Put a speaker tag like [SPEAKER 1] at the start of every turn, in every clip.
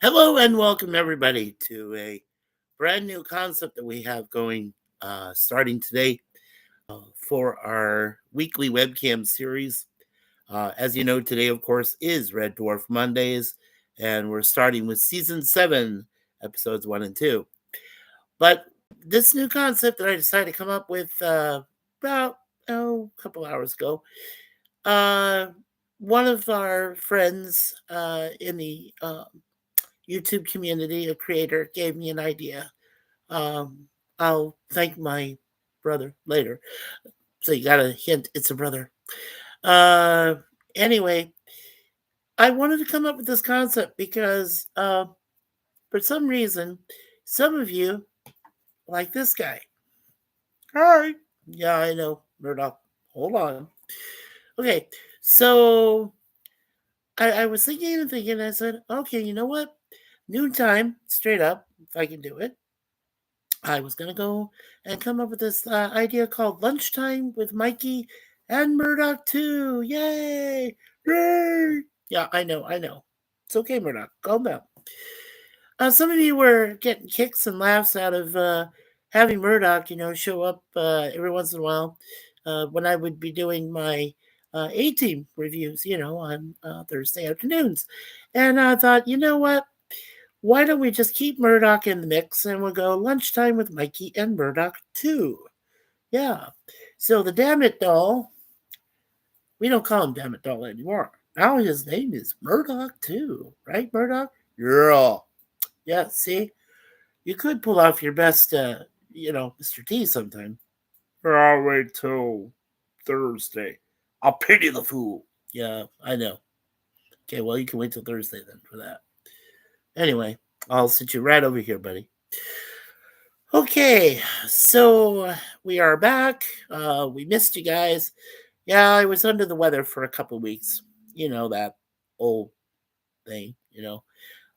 [SPEAKER 1] Hello and welcome everybody to a brand new concept that we have going starting today for our weekly webcam series. As you know, today, of course, is Red Dwarf Mondays, and we're starting with season 7, episodes 1 and 2. But this new concept that I decided to come up with about a couple hours ago, uh, one of our friends in the YouTube community, a creator, gave me an idea. Um, I'll thank my brother later. So you got a hint, it's a brother. Uh, anyway, I wanted to come up with this concept because for some reason, some of you like this guy. Hi. Yeah, I know, Murdock. Hold on. Okay, so I was thinking and thinking, and I said, okay, you know what? Noontime, straight up, if I can do it. I was going to go and come up with this idea called Lunchtime with Mikey and Murdock too. Yay! Yay! Yeah, I know, I know. It's okay, Murdock. Calm down. Some of you were getting kicks and laughs out of having Murdock, show up every once in a while when I would be doing my A-Team reviews, on Thursday afternoons. And I thought, you know what? Why don't we just keep Murdock in the mix and we'll go Lunchtime with Mikey and Murdock too? Yeah. So the Damn It Doll, we don't call him Damn It Doll anymore. Now his name is Murdock too, right, Murdock? Yeah. Yeah, see? You could pull off your best, Mr. T sometime. I'll wait till Thursday. I'll pity the fool. Yeah, I know. Okay, well, you can wait till Thursday then for that. Anyway, I'll sit you right over here, buddy. Okay, so we are back. We missed you guys. Yeah, I was under the weather for a couple weeks. You know that old thing.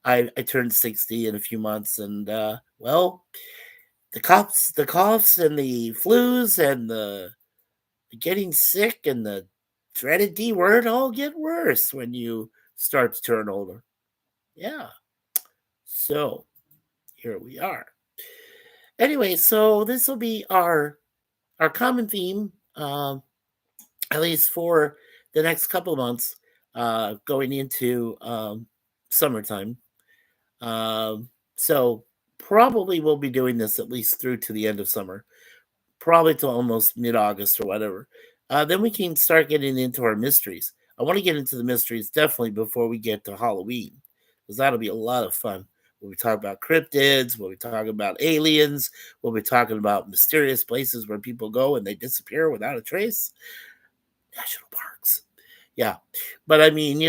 [SPEAKER 1] I turned 60 in a few months, and well, the coughs, and the flus, and the getting sick, and the dreaded D word all get worse when you start to turn older. Yeah. So here we are. Anyway, so this will be our common theme, at least for the next couple of months, going into summertime. So probably we'll be doing this at least through to the end of summer, probably to almost mid-August or whatever. Then we can start getting into our mysteries. I want to get into the mysteries definitely before we get to Halloween, because that'll be a lot of fun. We'll be talking about cryptids, we'll be talking about aliens, we'll be talking about mysterious places where people go and they disappear without a trace. National parks. Yeah. But I mean,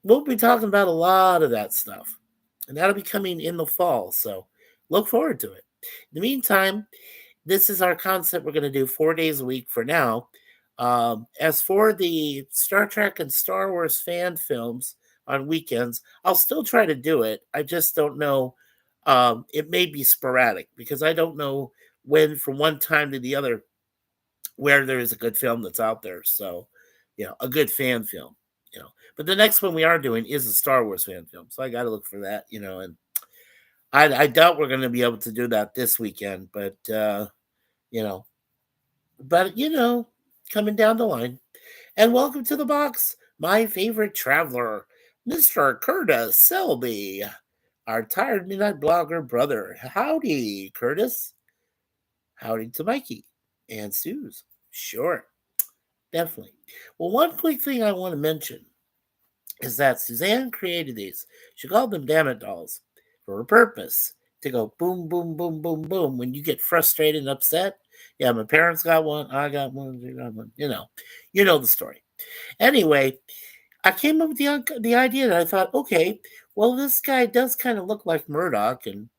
[SPEAKER 1] we'll be talking about a lot of that stuff. And that'll be coming in the fall. So look forward to it. In the meantime, this is our concept. We're going to do 4 days a week for now. As for the Star Trek and Star Wars fan films on weekends, I'll still try to do it. I just don't know. It may be sporadic because I don't know when, from one time to the other, where there is a good film that's out there. So, a good fan film. But the next one we are doing is a Star Wars fan film, so I got to look for that. And I doubt we're going to be able to do that this weekend, but you know, coming down the line. And welcome to the box, my favorite traveler, Mr. Curtis Selby, our tired midnight blogger brother. Howdy, Curtis. Howdy to Mikey and Suze. Sure, definitely. Well, one quick thing I want to mention is that Suzanne created these. She called them Damn It Dolls for a purpose, to go boom, boom, boom, boom, boom when you get frustrated and upset. Yeah, my parents got one, I got one, they got one. You know the story. Anyway, I came up with the idea that I thought, okay, well, this guy does kind of look like Murdock, and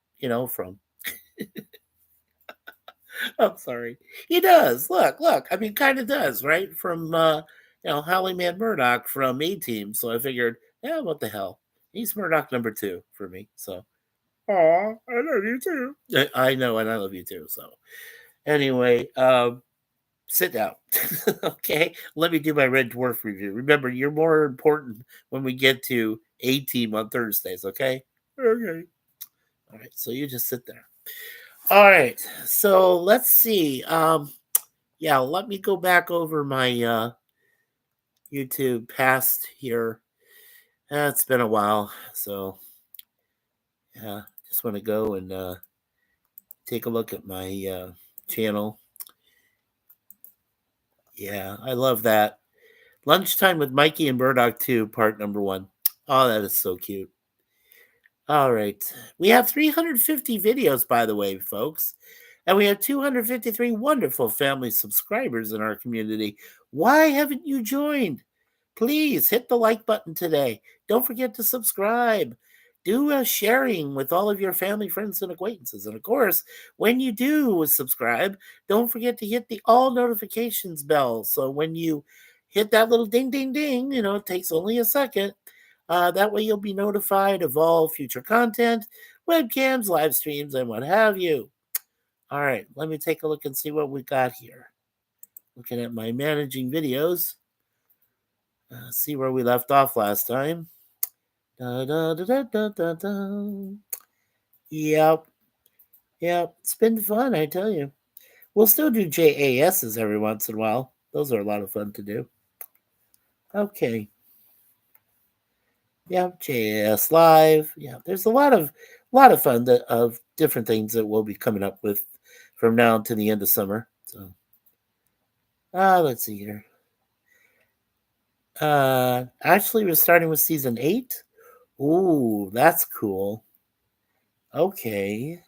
[SPEAKER 1] from I'm sorry. He does. Look. I mean, kind of does, right? From Howling Man Murdock from A-Team. So I figured, yeah, what the hell? He's Murdock number 2 for me. So, aw, I love you too. I know, and I love you too. So, anyway, sit down. Okay, let me do my Red Dwarf review. Remember, you're more important when we get to A-Team on Thursdays. Okay. Okay. All right. So you just sit there. All right. So let's see. Yeah, let me go back over my YouTube past here. It's been a while, so yeah, just want to go and take a look at my channel. Yeah, I love that. Lunchtime with Mikey and Murdock 2, part number 1. Oh, that is so cute. All right. We have 350 videos, by the way, folks. And we have 253 wonderful family subscribers in our community. Why haven't you joined? Please hit the like button today. Don't forget to subscribe. Do a sharing with all of your family, friends, and acquaintances. And of course, when you do subscribe, don't forget to hit the all notifications bell. So when you hit that little ding, ding, ding, it takes only a second. That way you'll be notified of all future content, webcams, live streams, and what have you. All right, let me take a look and see what we got here. Looking at my managing videos. See where we left off last time. Da, da, da, da, da, da, da. Yep. It's been fun, I tell you. We'll still do JASs every once in a while. Those are a lot of fun to do. Okay. Yeah, JAS Live. Yeah, there's a lot of fun of different things that we'll be coming up with from now to the end of summer. So, let's see here. Actually, we're starting with season 8. Ooh, that's cool. Okay,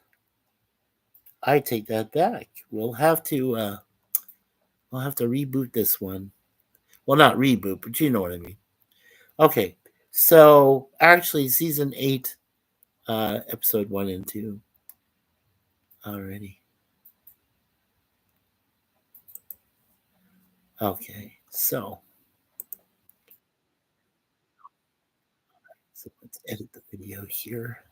[SPEAKER 1] I take that back. We'll have to reboot this one. Well, not reboot, but you know what I mean. Okay, so actually, season 8, episode 1 and 2 already. Okay, so let's edit the video here.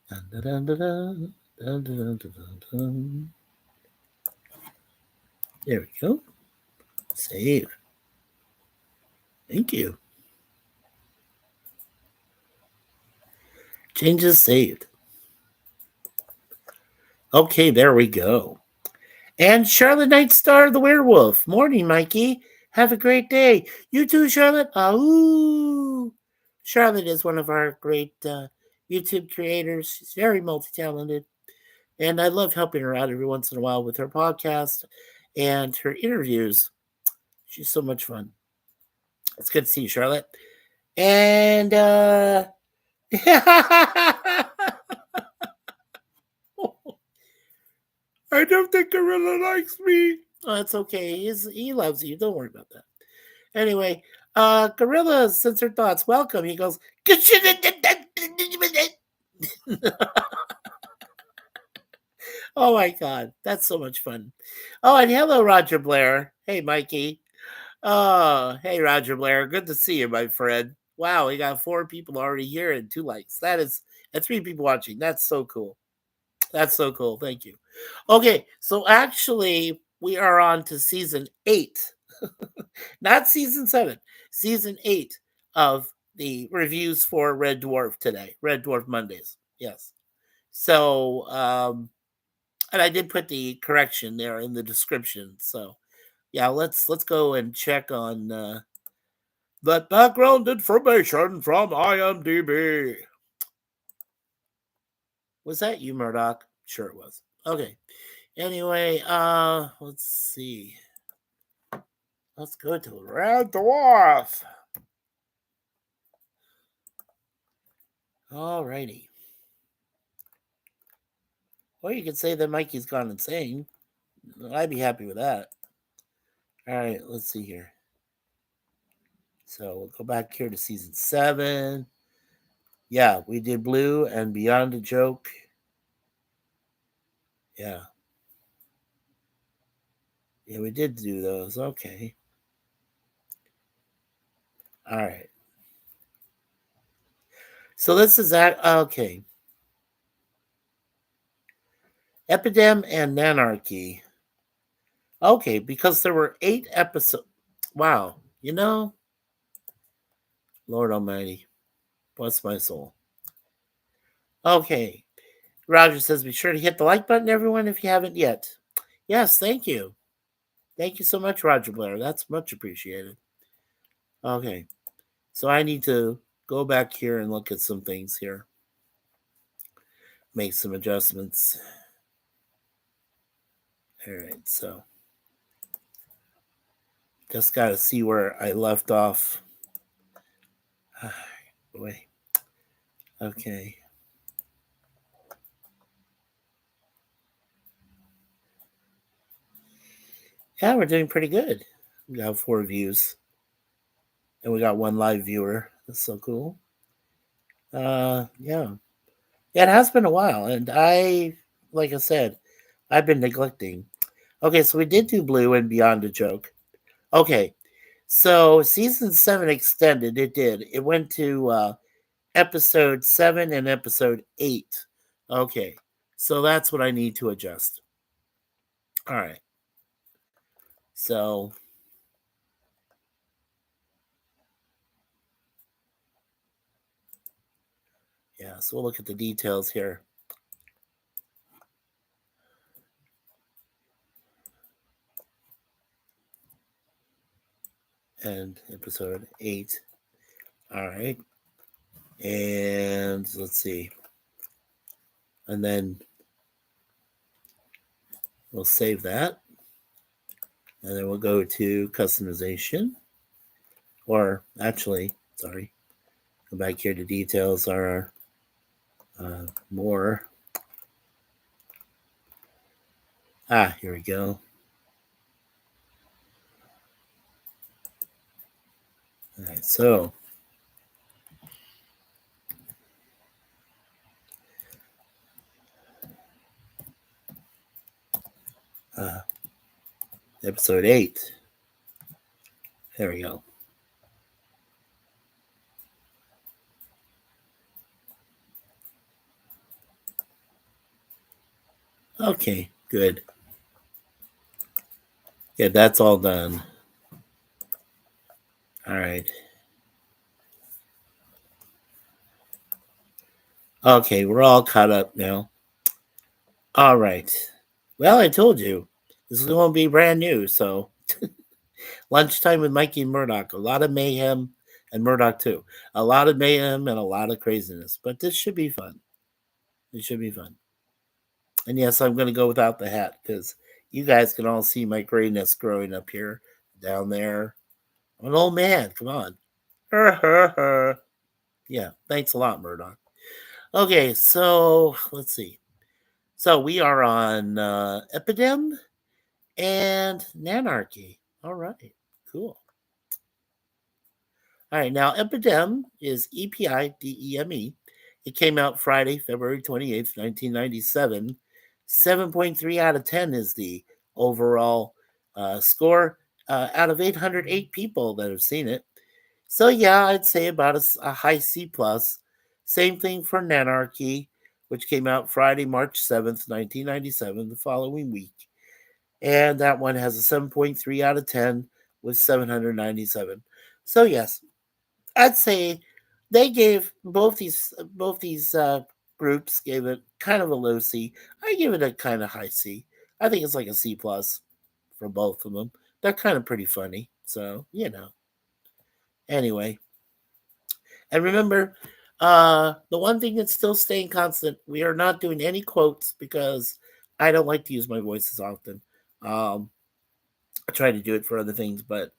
[SPEAKER 1] Dun, dun, dun, dun, dun, dun, dun, dun, dun. There we go. Save. Thank you. Changes saved. Okay, there we go. And Charlotte Nightstar the Werewolf. Morning, Mikey. Have a great day. You too, Charlotte. Ooh. Charlotte is one of our great YouTube creators. She's very multi-talented. And I love helping her out every once in a while with her podcast and her interviews. She's so much fun. It's good to see you, Charlotte. And I don't think Gorilla likes me. Oh, that's okay. He loves you. Don't worry about that. Anyway, Gorilla Censored Thoughts. Welcome. He goes, oh my God. That's so much fun. Oh, and hello, Roger Blair. Hey, Mikey. Oh, hey, Roger Blair. Good to see you, my friend. Wow, we got 4 people already here and 2 likes. And 3 people watching. That's so cool. That's so cool. Thank you. Okay, so actually, we are on to season 8, not season 7, season 8 of the reviews for Red Dwarf today, Red Dwarf Mondays. Yes. So, and I did put the correction there in the description. So, yeah, let's go and check on that background information from IMDb. Was that you, Murdock? Sure it was. Okay. Anyway, let's see. Let's go to Red Dwarf. Alrighty. Or you could say that Mikey's gone insane. I'd be happy with that. Alright, let's see here. So we'll go back here to season 7. Yeah, we did Blue and Beyond a Joke. Yeah. Yeah, we did do those. Okay. Alright. So this is that. Okay. Epidem and Nanarchy. Okay, because there were 8 episodes. Wow. Lord Almighty. Bless my soul. Okay. Roger says, be sure to hit the like button, everyone, if you haven't yet. Yes, thank you. Thank you so much, Roger Blair. That's much appreciated. Okay. So I need to go back here and look at some things here. Make some adjustments. All right. So just got to see where I left off. Boy. Okay. Yeah, we're doing pretty good. We got 4 views. And we got 1 live viewer. That's so cool. Yeah. Yeah, it has been a while. And like I said, I've been neglecting. Okay, so we did do Blue and Beyond a Joke. Okay. So season 7 extended. It did. It went to episode 7 and episode 8. Okay. So that's what I need to adjust. All right. So yeah, so we'll look at the details here. And episode 8. All right. And let's see. And then we'll save that. And then we'll go to customization. Or actually, sorry, go back here to details are more. Here we go. All right, so episode 8. There we go. Okay, good. Yeah, that's all done. All right. Okay, we're all caught up now. All right. Well, I told you this is going to be brand new. So, Lunchtime with Mikey and Murdock. A lot of mayhem, and Murdock too. A lot of mayhem and a lot of craziness. But this should be fun. It should be fun. And yes, I'm going to go without the hat because you guys can all see my grayness growing up here, down there. I'm an old man. Come on. Yeah, thanks a lot, Murdoch. Okay, so let's see. So we are on Epidem and Nanarchy. All right, cool. All right, now Epidem is EPIDEME. It came out Friday, February 28th, 1997. 7.3 out of 10 is the overall score out of 808 people that have seen it. So yeah, I'd say about a high C plus. Same thing for Nanarchy, which came out Friday, March 7th, 1997, the following week. And that one has a 7.3 out of 10 with 797. So yes, I'd say they gave both these groups gave it kind of a low C. I give it a kind of high C. I think it's like a C plus for both of them. They're kind of pretty funny. So, Anyway, and remember, the one thing that's still staying constant, we are not doing any quotes because I don't like to use my voice as often. I try to do it for other things, but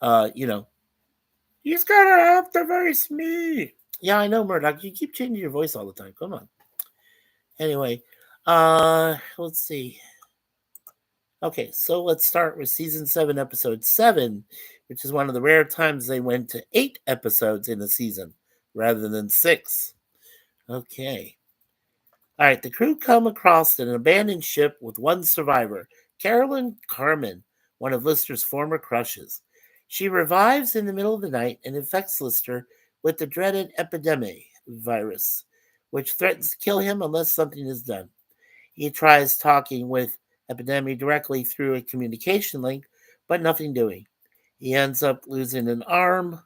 [SPEAKER 1] he's gonna have to face me. Yeah, I know, Murdoch. You keep changing your voice all the time. Come on. Anyway, let's see. Okay, so let's start with season 7, episode 7, which is one of the rare times they went to 8 episodes in a season rather than 6. Okay. All right, the crew come across an abandoned ship with one survivor, Carolyn Carmen, one of Lister's former crushes. She revives in the middle of the night and infects Lister with the dreaded epidemic virus, which threatens to kill him unless something is done. He tries talking with Epidemic directly through a communication link, but nothing doing. He ends up losing an arm.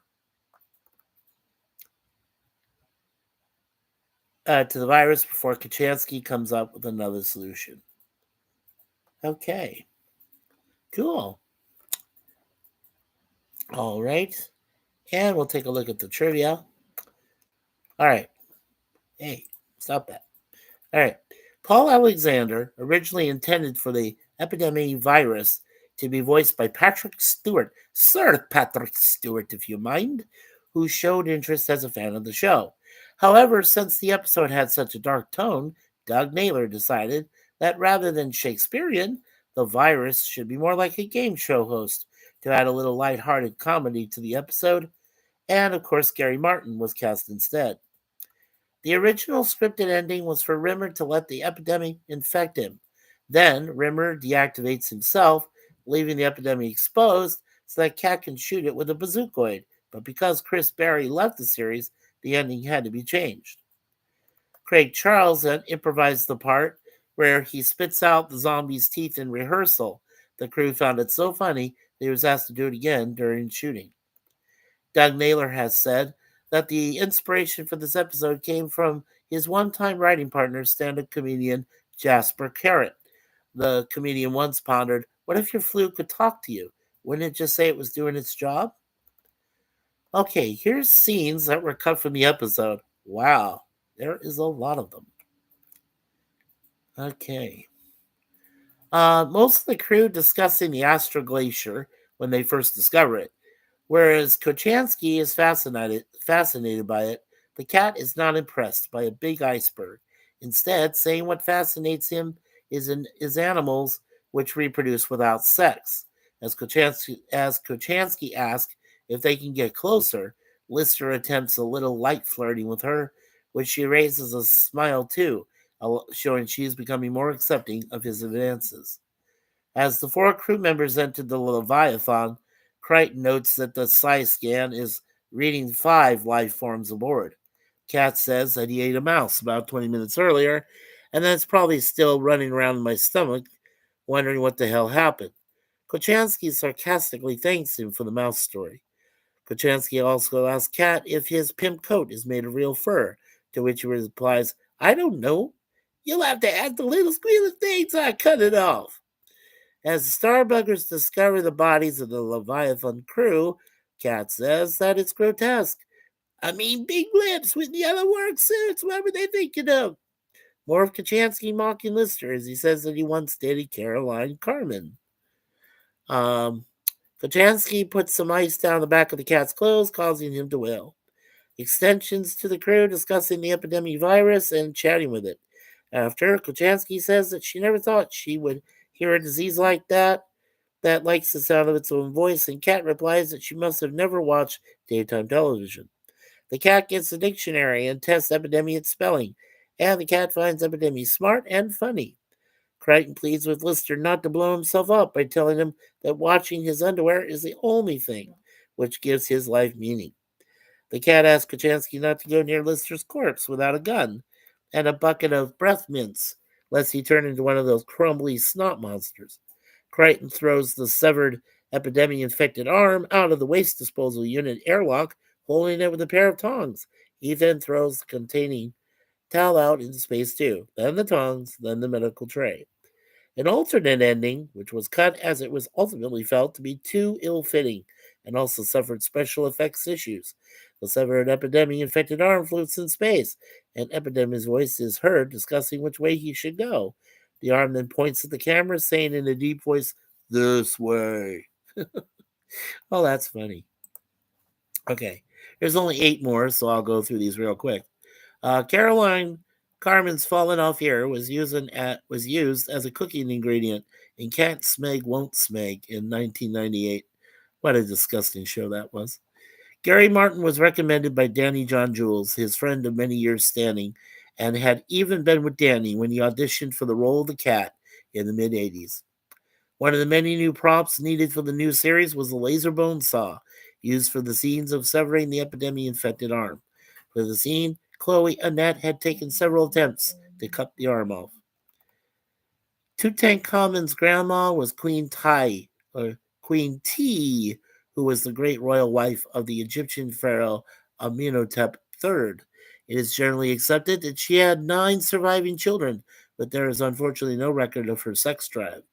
[SPEAKER 1] to the virus before Kachansky comes up with another solution. Okay, cool. All right, and we'll take a look at the trivia. All right, hey, stop that. All right, Paul Alexander originally intended for the epidemic virus to be voiced by Patrick Stewart, Sir Patrick Stewart, if you mind, who showed interest as a fan of the show. However, since the episode had such a dark tone, Doug Naylor decided that rather than Shakespearean, the virus should be more like a game show host to add a little lighthearted comedy to the episode, and of course, Gary Martin was cast instead. The original scripted ending was for Rimmer to let the epidemic infect him. Then Rimmer deactivates himself, leaving the epidemic exposed so that Cat can shoot it with a bazookoid. But because Chris Barry left the series, the ending had to be changed. Craig Charles then improvised the part where he spits out the zombie's teeth in rehearsal. The crew found it so funny that he was asked to do it again during shooting. Doug Naylor has said that the inspiration for this episode came from his one-time writing partner, stand-up comedian Jasper Carrot. The comedian once pondered, what if your flute could talk to you? Wouldn't it just say it was doing its job? Okay, here's scenes that were cut from the episode. Wow, there is a lot of them. Okay. Most of the crew discussing the Astro Glacier when they first discover it. Whereas Kochansky is fascinated by it, the cat is not impressed by a big iceberg. Instead, saying what fascinates him is animals which reproduce without sex. As Kochansky asks if they can get closer, Lister attempts a little light flirting with her, which she raises a smile too, showing she is becoming more accepting of his advances. As the 4 crew members enter the Leviathan, Crichton notes that the size scan is reading 5 life forms aboard. Cat says that he ate a mouse about 20 minutes earlier, and that it's probably still running around in my stomach, wondering what the hell happened. Kochansky sarcastically thanks him for the mouse story. Kochansky also asks Cat if his pimp coat is made of real fur, to which he replies, I don't know. You'll have to ask the little squealing things I cut it off. As the Starbuggers discover the bodies of the Leviathan crew, Cat says that it's grotesque. I mean, big lips with yellow work suits. What were they thinking of? More of Kachansky mocking Lister as he says that he once dated Caroline Carmen. Kachansky puts some ice down the back of the cat's clothes, causing him to wail. Extensions to the crew discussing the epidemic virus and chatting with it. After, Kachansky says that she never thought she would hear a disease like that likes the sound of its own voice, and Cat replies that she must have never watched daytime television. The cat gets a dictionary and tests epidemic at spelling, and the cat finds epidemic smart and funny. Crichton pleads with Lister not to blow himself up by telling him that watching his underwear is the only thing which gives his life meaning. The cat asks Kachansky not to go near Lister's corpse without a gun and a bucket of breath mints, lest he turn into one of those crumbly snot monsters. Crichton throws the severed epidemic-infected arm out of the waste disposal unit airlock, holding it with a pair of tongs. He then throws the containing towel out into space too, then the tongs, then the medical tray. An alternate ending, which was cut as it was ultimately felt to be too ill-fitting and also suffered special effects issues. The severed epidemic-infected arm floats in space, and Epidemic's voice is heard discussing which way he should go. The arm then points at the camera, saying in a deep voice, "This way." Oh, that's funny. Okay, there's only 8 more, so I'll go through these real quick. Caroline Carmen's fallen off ear was used as a cooking ingredient in Can't Smeg Won't Smeg in 1998. What a disgusting show that was. Gary Martin was recommended by Danny John Jules, his friend of many years standing, and had even been with Danny when he auditioned for the role of the cat in the mid-'80s. One of the many new props needed for the new series was a laser bone saw, used for the scenes of severing the epidemic-infected arm. For the scene, Chloe Annette had taken several attempts to cut the arm off. Tutankhamun's grandma was Queen T, who was the great royal wife of the Egyptian pharaoh Amenhotep III. It is generally accepted that she had 9 surviving children, but there is unfortunately no record of her sex drive.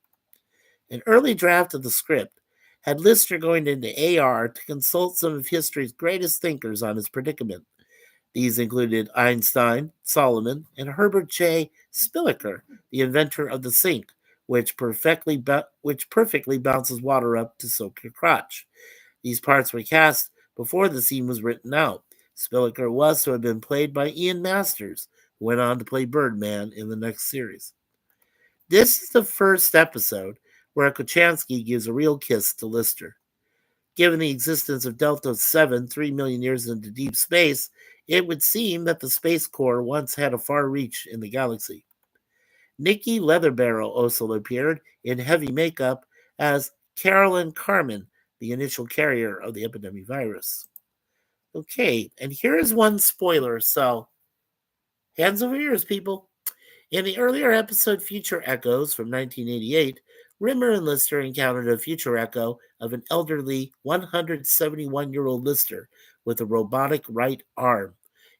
[SPEAKER 1] An early draft of the script had Lister going into AR to consult some of history's greatest thinkers on his predicament. These included Einstein, Solomon, and Herbert J. Spilliker, the inventor of the sink, which perfectly bounces water up to soak your crotch. These parts were cast before the scene was written out. Spilliker was to have been played by Ian Masters, who went on to play Birdman in the next series. This is the first episode where Kochanski gives a real kiss to Lister. Given the existence of Delta 7 3 million years into deep space, it would seem that the Space Corps once had a far reach in the galaxy. Nikki Leatherbarrow also appeared in heavy makeup as Carolyn Carmen, the initial carrier of the epidemic virus. Okay, and here is one spoiler, so hands over ears, people. In the earlier episode Future Echoes from 1988, Rimmer and Lister encountered a future echo of an elderly 171-year-old Lister with a robotic right arm.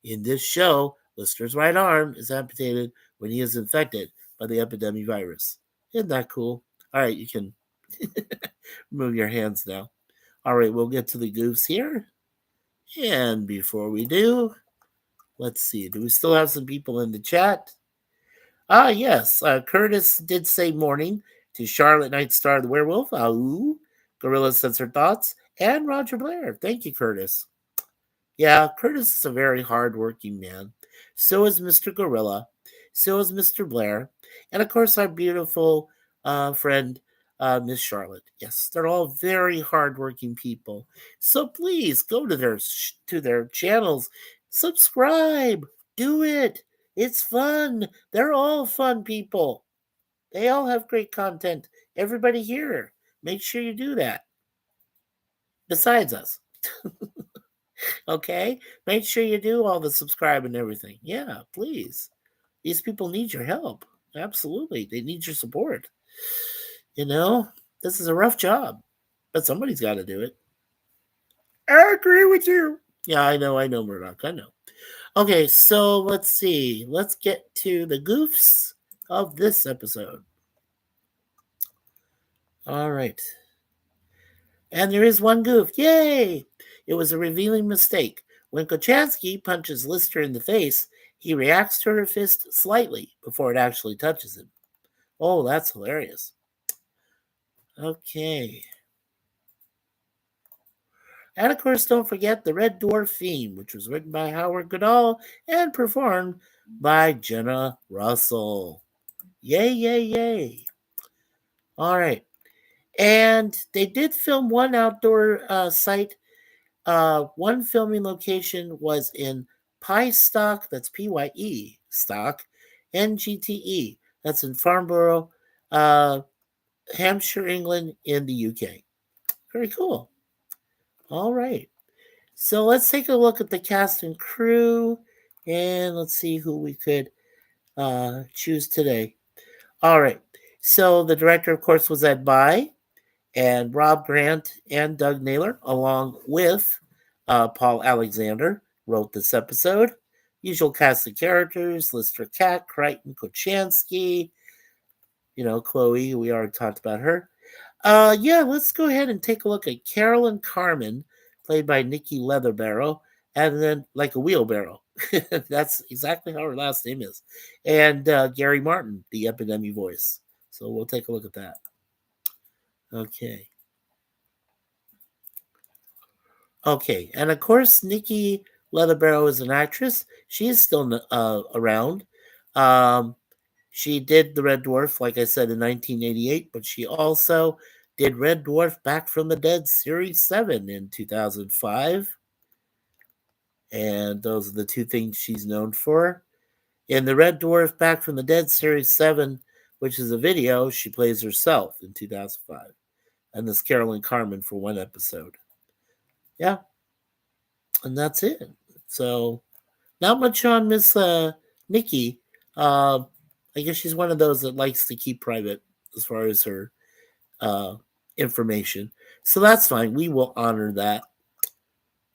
[SPEAKER 1] In this show, Lister's right arm is amputated when he is infected by the epidemic virus. Isn't that cool? All right, you can move your hands now. All right, we'll get to the goofs here. And before we do, let's see. Do we still have some people in the chat? Yes. Curtis did say morning to Charlotte Nightstar the Werewolf. Ooh. Gorilla sends her thoughts. And Roger Blair. Thank you, Curtis. Yeah, Curtis is a very hard-working man. So is Mr. Gorilla. So is Mr. Blair. And, of course, our beautiful friend, Miss Charlotte. Yes, they're all very hard-working people. So please go to their channels. Subscribe. Do it. It's fun. They're all fun people. They all have great content. Everybody here, make sure you do that. Besides us. Okay? Make sure you do all the subscribe and everything. Yeah, please. These people need your help. Absolutely. They need your support. You know, this is a rough job, but somebody's got to do it. I agree with you. Yeah, I know, Murdock. I know. Okay, so let's see. Let's get to the goofs of this episode. All right. And there is one goof. Yay! It was a revealing mistake. When Kochanski punches Lister in the face, he reacts to her fist slightly before it actually touches him. Oh, that's hilarious. Okay. And of course, don't forget the Red Dwarf theme, which was written by Howard Goodall and performed by Jenna Russell. Yay, yay, yay. All right. And they did film one outdoor site. One filming location was in Pyestock, that's Pye, stock, NGTE, that's in Farnborough, Hampshire, England, in the UK. Very cool. All right. So let's take a look at the cast and crew, and let's see who we could choose today. All right. So the director, of course, was Ed By, and Rob Grant and Doug Naylor, along with Paul Alexander, wrote this episode. Usual cast of characters: Lister Cat, Crichton, Kochanski, Chloe, we already talked about her. Yeah, let's go ahead and take a look at Carolyn Carmen, played by Nikki Leatherbarrow, and then like a wheelbarrow. That's exactly how her last name is. And Gary Martin, the epidemic voice. So we'll take a look at that. Okay. Okay, and of course, Nikki Leatherbarrow is an actress. She is still around. She did the Red Dwarf, like I said, in 1988, but she also did Red Dwarf Back from the Dead Series 7 in 2005. And those are the two things she's known for. In the Red Dwarf Back from the Dead Series 7, which is a video, she plays herself in 2005. And this Carolyn Carmen for one episode. Yeah. And that's it. So, not much on Miss Nikki. I guess she's one of those that likes to keep private as far as her information. So that's fine. We will honor that.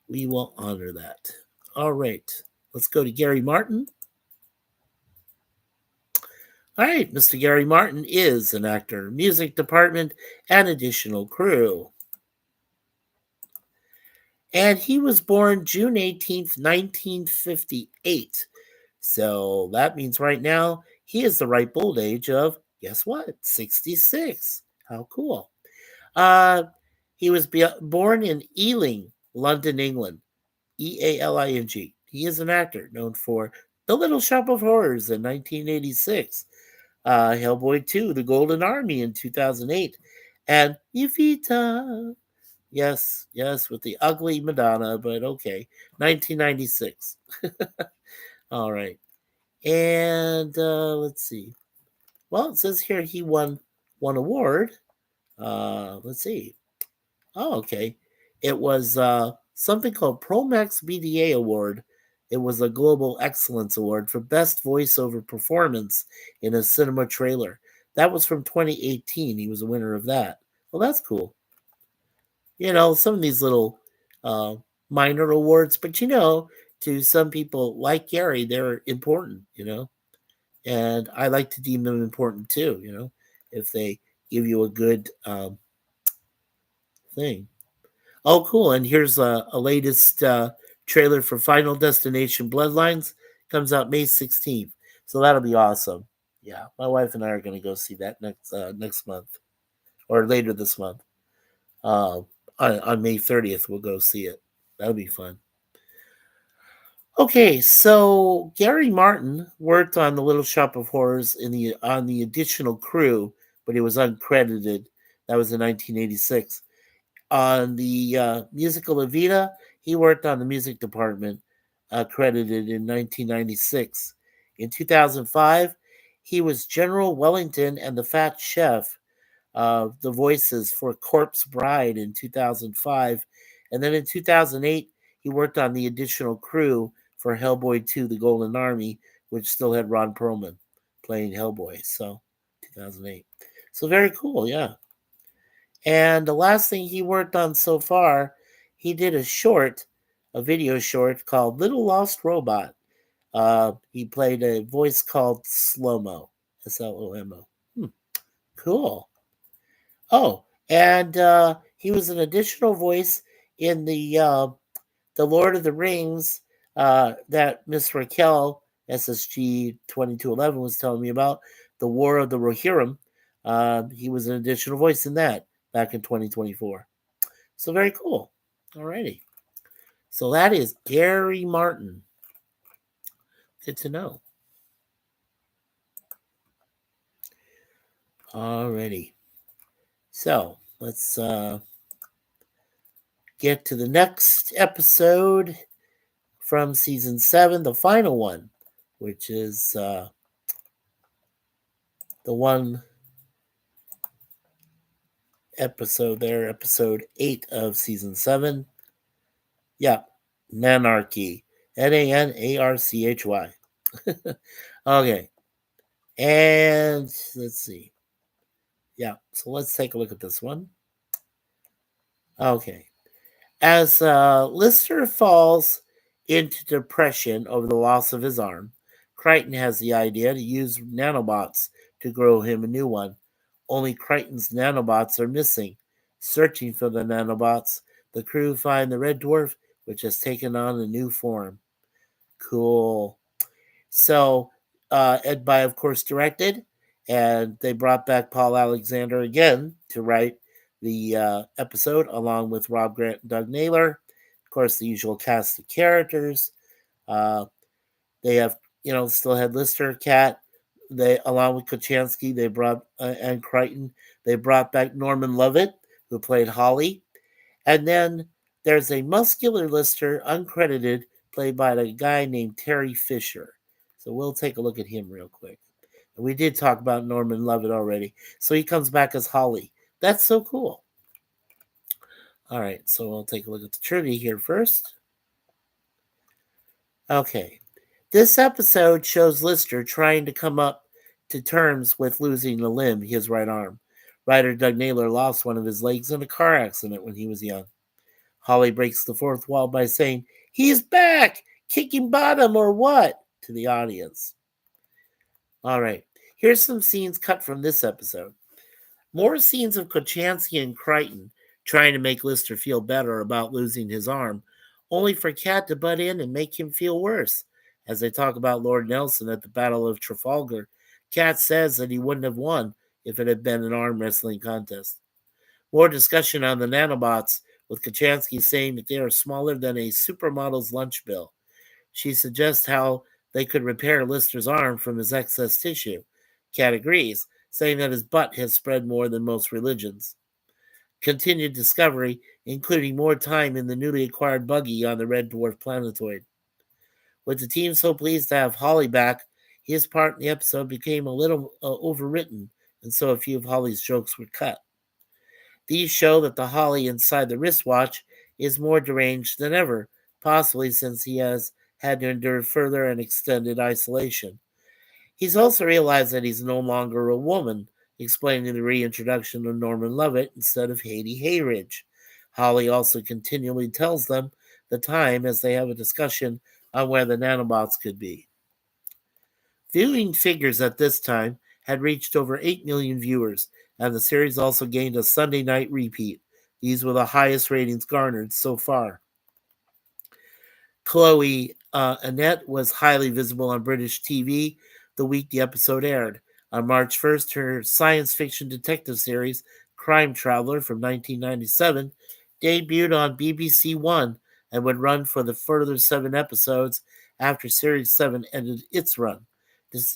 [SPEAKER 1] We will honor that. All right. let's go to Gary Martin. All right, Mr. Gary Martin is an actor, music department, and additional crew. And he was born June 18th, 1958. So that means right now he is the ripe old age of, guess what, 66. How cool. Uh, he was born in Ealing, London, England. Ealing. He is an actor known for The Little Shop of Horrors in 1986, Hellboy 2, The Golden Army in 2008, and Evita. Yes, yes, with the ugly Madonna, but okay. 1996. All right. And let's see. Well, it says here he won one award. Let's see. Oh, okay. It was something called Promax BDA Award. It was a Global Excellence Award for Best Voiceover Performance in a Cinema Trailer. That was from 2018. He was a winner of that. Well, that's cool. You know, some of these little uh, minor awards, but to some people like Gary, they're important, and I like to deem them important too, if they give you a good thing. Oh, cool. And here's a latest trailer for Final Destination Bloodlines. Comes out May 16th. So that'll be awesome. Yeah, my wife and I are going to go see that next month or later this month. On May 30th, we'll go see it. That'll be fun. Okay, so Gary Martin worked on The Little Shop of Horrors on the additional crew, but he was uncredited. That was in 1986. On the musical Evita, he worked on the music department, credited in 1996. In 2005, he was General Wellington and the Fat Chef, the voices for Corpse Bride in 2005. And then in 2008, he worked on the additional crew for Hellboy 2, The Golden Army, which still had Ron Perlman playing Hellboy. So, 2008. So, very cool, yeah. And the last thing he worked on so far, he did a video short called Little Lost Robot. He played a voice called Slow-Mo, Slomo. Cool. Oh, and he was an additional voice in the Lord of the Rings that Miss Raquel SSG 2211 was telling me about, the War of the Rohirrim. He was an additional voice in that back in 2024. So very cool. Alrighty. So that is Gary Martin. Good to know. Alrighty. So let's get to the next episode from season 7, the final one, which is the one episode there, episode 8 of season 7. Yeah, Nanarchy. Nanarchy. Okay. And let's see. Yeah, so let's take a look at this one. Okay. As Lister falls into depression over the loss of his arm, Crichton has the idea to use nanobots to grow him a new one. Only Crichton's nanobots are missing. Searching for the nanobots, the crew find the Red Dwarf, which has taken on a new form. Cool. So, Ed By, of course, directed, and they brought back Paul Alexander again to write the episode, along with Rob Grant and Doug Naylor. Of course, the usual cast of characters. They have, still had Lister, Cat. They, along with Kochanski, they brought and Crichton. They brought back Norman Lovett, who played Holly, and then there's a muscular Lister, uncredited, played by a guy named Terry Fisher. So we'll take a look at him real quick. And we did talk about Norman Lovett already. So he comes back as Holly. That's so cool. All right, so we'll take a look at the trivia here first. Okay. This episode shows Lister trying to come up to terms with losing a limb, his right arm. Writer Doug Naylor lost one of his legs in a car accident when he was young. Holly breaks the fourth wall by saying, "He's back! Kicking bottom or what? To the audience. All right, here's some scenes cut from this episode. More scenes of Kochanski and Crichton trying to make Lister feel better about losing his arm, only for Cat to butt in and make him feel worse. As they talk about Lord Nelson at the Battle of Trafalgar, Cat says that he wouldn't have won if it had been an arm wrestling contest. More discussion on the nanobots, with Kochanski saying that they are smaller than a supermodel's lunch bill. She suggests how they could repair Lister's arm from his excess tissue. Cat agrees, saying that his butt has spread more than most religions. Continued discovery, including more time in the newly acquired buggy on the Red Dwarf planetoid. With the team so pleased to have Holly back, his part in the episode became a little overwritten, and so a few of Holly's jokes were cut. These show that the Holly inside the wristwatch is more deranged than ever, possibly since he has had to endure further and extended isolation. He's also realized that he's no longer a woman, explaining the reintroduction of Norman Lovett instead of Haiti Hayridge. Holly also continually tells them the time as they have a discussion on where the nanobots could be. Viewing figures at this time had reached over 8 million viewers, and the series also gained a Sunday night repeat. These were the highest ratings garnered so far. Chloe Annette was highly visible on British TV the week the episode aired. On March 1st, her science fiction detective series, Crime Traveler from 1997, debuted on BBC One and would run for the further 7 episodes after Series 7 ended its run.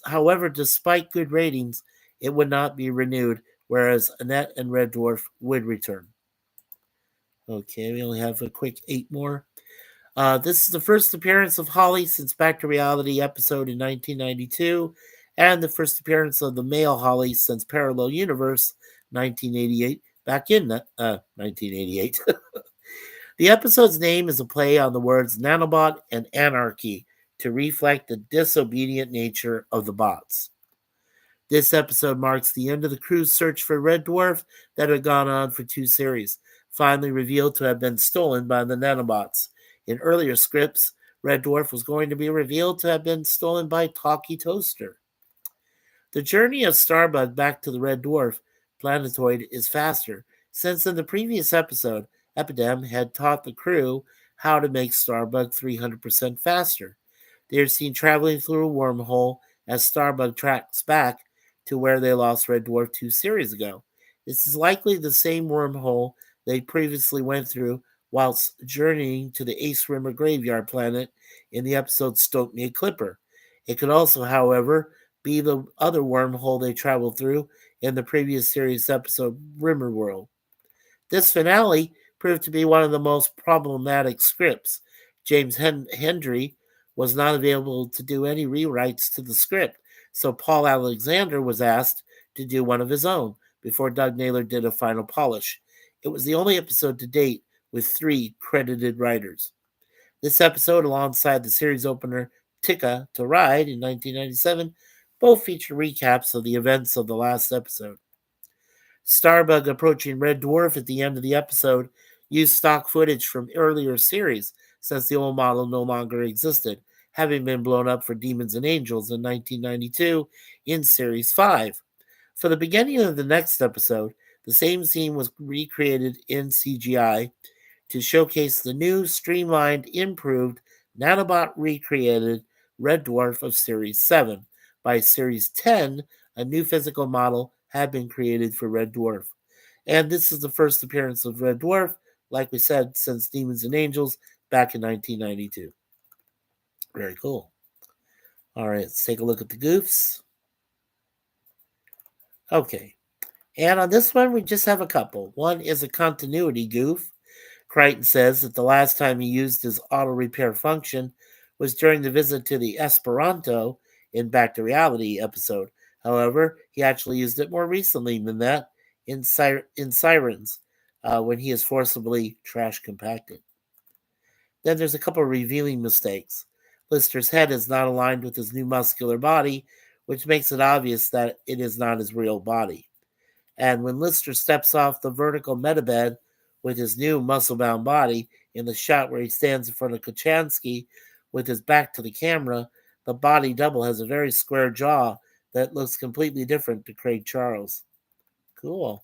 [SPEAKER 1] However, despite good ratings, it would not be renewed, whereas Annette and Red Dwarf would return. Okay, we only have a quick 8 more. This is the first appearance of Holly since Back to Reality episode in 1992, and the first appearance of the male Holly since Parallel Universe 1988, back in 1988. The episode's name is a play on the words nanobot and anarchy to reflect the disobedient nature of the bots. This episode marks the end of the crew's search for Red Dwarf that had gone on for 2 series, finally revealed to have been stolen by the nanobots. In earlier scripts, Red Dwarf was going to be revealed to have been stolen by Talkie Toaster. The journey of Starbug back to the Red Dwarf planetoid is faster, since in the previous episode, Epidem had taught the crew how to make Starbug 300% faster. They are seen traveling through a wormhole as Starbug tracks back to where they lost Red Dwarf 2 series ago. This is likely the same wormhole they previously went through whilst journeying to the Ace Rimmer graveyard planet in the episode Stoke Me a Clipper. It could also, however, be the other wormhole they traveled through in the previous series episode Rimmer World. This finale proved to be one of the most problematic scripts. James Hendry was not available to do any rewrites to the script, so Paul Alexander was asked to do one of his own before Doug Naylor did a final polish. It was the only episode to date with 3 credited writers. This episode, alongside the series opener Tika to Ride in 1997, both feature recaps of the events of the last episode. Starbug approaching Red Dwarf at the end of the episode used stock footage from earlier series, since the old model no longer existed, having been blown up for Demons and Angels in 1992 in Series 5. For the beginning of the next episode, the same scene was recreated in CGI to showcase the new, streamlined, improved, nanobot recreated Red Dwarf of Series 7. By Series 10, a new physical model had been created for Red Dwarf. And this is the first appearance of Red Dwarf, like we said, since Demons and Angels back in 1992. Very cool. All right, let's take a look at the goofs. Okay. And on this one, we just have a couple. One is a continuity goof. Crichton says that the last time he used his auto repair function was during the visit to the Esperanto in Back to Reality episode. However, he actually used it more recently than that in Sirens, when he is forcibly trash compacted. Then there's a couple of revealing mistakes. Lister's head is not aligned with his new muscular body, which makes it obvious that it is not his real body. And when Lister steps off the vertical metabed with his new muscle-bound body in the shot where he stands in front of Kochanski, with his back to the camera, the body double has a very square jaw that looks completely different to Craig Charles. Cool.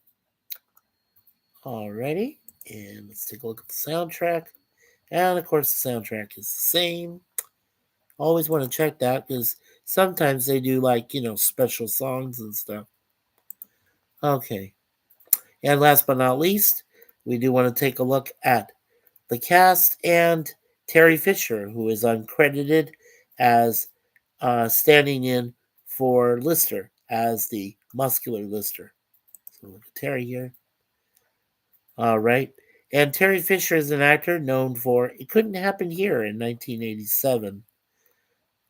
[SPEAKER 1] Alrighty, and let's take a look at the soundtrack. And of course, the soundtrack is the same. Always want to check that because sometimes they do special songs and stuff. Okay, and last but not least, we do want to take a look at the cast and Terry Fisher, who is uncredited as standing in for Lister as the muscular Lister. So look at Terry here. All right. And Terry Fisher is an actor known for It Couldn't Happen Here in 1987.